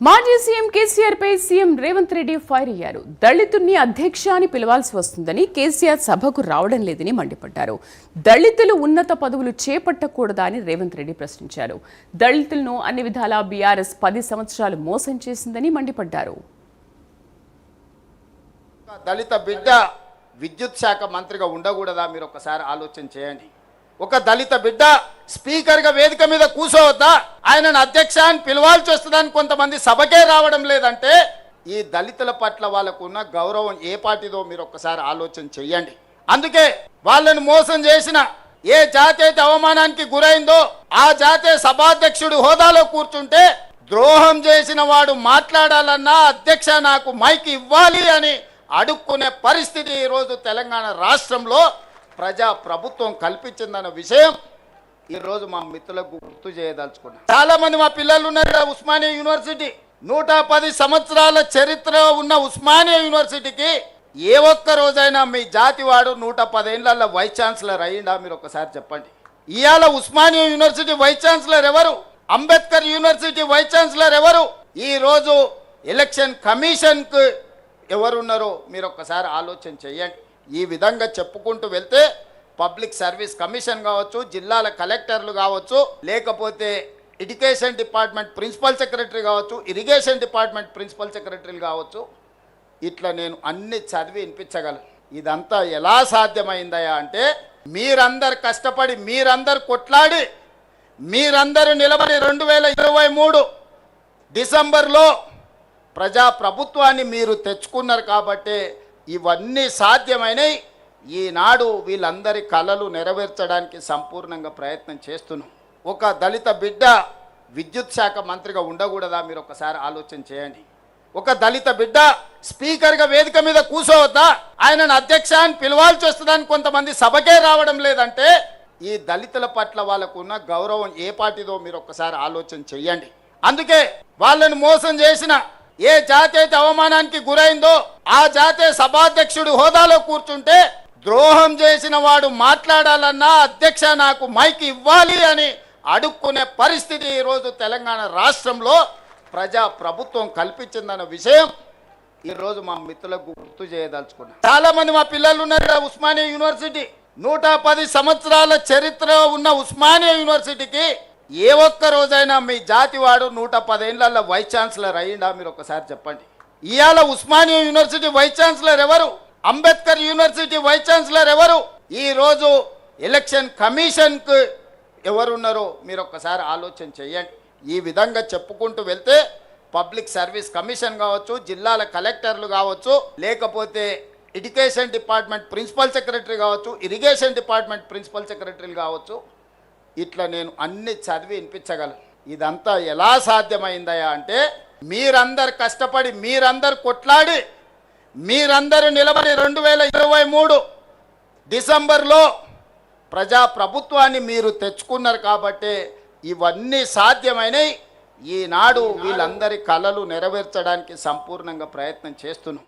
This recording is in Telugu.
మాజీ సీఎం కేసీఆర్ పై సీఎం రేవంత్ రెడ్డి ఫైర్ అయ్యారు. దళితుల్ని అధ్యక్ష అని పిలవాల్సి వస్తుందని, కేసీఆర్ సభకు రావడం లేదని మండిపడ్డారు. దళితులు ఉన్నత పదవులు చేపట్టకూడదా అని రేవంత్ రెడ్డి ప్రశ్నించారు. దళితులను అన్ని విధాలా బీఆర్ఎస్ 10 సంవత్సరాలు మోసం చేసిందని మండిపడ్డారు. దళిత బిడ్డ విద్యుత్ శాఖ మంత్రిగా ఉండకూడదా? మీరు ఒకసారి ఆలోచన చేయండి. ఒక దళిత బిడ్డ స్పీకర్గా వేదిక మీద కూర్చోవద్దా? ఆయనను అధ్యక్ష అని పిలవాల్సి వస్తుందని కొంతమంది సభకే రావడం లేదంటే ఈ దళితుల పట్ల వాళ్ళకు ఉన్న గౌరవం ఏ పార్టీదో మీరు ఒక్కసారి ఆలోచన చెయ్యండి. అందుకే వాళ్ళను మోసం చేసిన ఏ జాతి అయితే అవమానానికి గురైందో ఆ జాతే సభాధ్యక్షుడు హోదాలో కూర్చుంటే ద్రోహం చేసిన వాడు మాట్లాడాలన్నా అధ్యక్ష నాకు మైక్ ఇవ్వాలి అని అడుక్కునే పరిస్థితి ఈరోజు తెలంగాణ రాష్ట్రంలో ప్రజా ప్రభుత్వం కల్పించిందన్న విషయం ఈరోజు మా మిత్రులకు గుర్తు చేయదలుచుకున్నాం. చాలా మంది మా పిల్లలు ఉన్నారు. ఉస్మానియా యూనివర్సిటీ 110 సంవత్సరాల చరిత్ర ఉన్న ఉస్మానియా యూనివర్సిటీకి ఏ ఒక్క రోజైనా మీ జాతి వాడు 110 ఏళ్ల వైస్ ఛాన్సలర్ అయ్యిందా? మీరు ఒకసారి చెప్పండి. ఇవాళ ఉస్మానియా యూనివర్సిటీ వైస్ ఛాన్సలర్ ఎవరు? అంబేద్కర్ యూనివర్సిటీ వైస్ ఛాన్సలర్ ఎవరు? ఈరోజు ఎలక్షన్ కమిషన్కు ఎవరున్నారో మీరు ఒక్కసారి ఆలోచన చేయండి. ఈ విధంగా చెప్పుకుంటూ వెళ్తే పబ్లిక్ సర్వీస్ కమిషన్ కావచ్చు, జిల్లాల కలెక్టర్లు కావచ్చు, లేకపోతే ఎడ్యుకేషన్ డిపార్ట్మెంట్ ప్రిన్సిపల్ సెక్రటరీ కావచ్చు, ఇరిగేషన్ డిపార్ట్మెంట్ ప్రిన్సిపల్ సెక్రటరీలు కావచ్చు, ఇట్లా నేను అన్ని చదివి వినిపించగలను. ఇదంతా ఎలా సాధ్యమైందయా అంటే మీరందరు కష్టపడి, మీరందరు కొట్లాడి, మీరందరూ నిలబడి 2023 డిసెంబర్లో ప్రజాప్రభుత్వాన్ని మీరు తెచ్చుకున్నారు కాబట్టి ఇవన్నీ సాధ్యమైనవి. ఈనాడు వీళ్ళందరి కలలు నెరవేర్చడానికి సంపూర్ణంగా ప్రయత్నం చేస్తున్నాం. ఒక దళిత బిడ్డ విద్యుత్ శాఖ మంత్రిగా ఉండకూడదా? మీరు ఒకసారి ఆలోచన చేయండి. ఒక దళిత బిడ్డ స్పీకర్గా వేదిక మీద కూర్చోవద్దా? ఆయనను అధ్యక్ష అని పిలవాల్సి వస్తుందని కొంతమంది సభకే రావడం లేదంటే ఈ దళితుల పట్ల వాళ్ళకు ఉన్న గౌరవం ఏ పార్టీదో మీరు ఒక్కసారి ఆలోచన చెయ్యండి. అందుకే వాళ్ళను మోసం చేసిన ఏ జాతి అయితే అవమానానికి గురైందో ఆ జాతే సభాధ్యక్షుడు హోదాలో కూర్చుంటే ద్రోహం చేసిన వాడు మాట్లాడాలన్నా అధ్యక్ష నాకు మైక్ ఇవ్వాలి అని అడుక్కునే పరిస్థితి ఈరోజు తెలంగాణ రాష్ట్రంలో ప్రజా ప్రభుత్వం కల్పించిందన్న విషయం ఈరోజు మా మిత్రులకు గుర్తు చేయదలుచుకున్నాం. చాలా మంది మా పిల్లలు ఉన్నారు. ఉస్మానియా యూనివర్సిటీ 110 సంవత్సరాల చరిత్ర ఉన్న ఉస్మానియా యూనివర్సిటీకి ఏ ఒక్క రోజైనా మీ జాతి వాడు 110 ఏళ్ల వైస్ ఛాన్సలర్ అయ్యిందా? మీరు ఒకసారి చెప్పండి. ఇవాళ ఉస్మానియా యూనివర్సిటీ వైస్ ఛాన్సలర్ ఎవరు? అంబేద్కర్ యూనివర్సిటీ వైస్ ఛాన్సలర్ ఎవరు? ఈరోజు ఎలక్షన్ కమిషన్కు ఎవరున్నారో మీరు ఒక్కసారి ఆలోచన చేయండి. ఈ విధంగా చెప్పుకుంటూ వెళ్తే పబ్లిక్ సర్వీస్ కమిషన్ కావచ్చు, జిల్లాల కలెక్టర్లు కావచ్చు, లేకపోతే ఎడ్యుకేషన్ డిపార్ట్మెంట్ ప్రిన్సిపల్ సెక్రటరీ కావచ్చు, ఇరిగేషన్ డిపార్ట్మెంట్ ప్రిన్సిపల్ సెక్రటరీలు కావచ్చు, ఇట్లా నేను అన్ని చదివి వినిపించగలను. ఇదంతా ఎలా సాధ్యమైందయా అంటే మీరందరు కష్టపడి, మీరందరు కొట్లాడి, మీరందరూ నిలబడి 2023 డిసెంబర్లో ప్రజాప్రభుత్వాన్ని మీరు తెచ్చుకున్నారు కాబట్టి ఇవన్నీ సాధ్యమైనవి. ఈనాడు వీళ్ళందరి కలలు నెరవేర్చడానికి సంపూర్ణంగా ప్రయత్నం చేస్తున్నాం.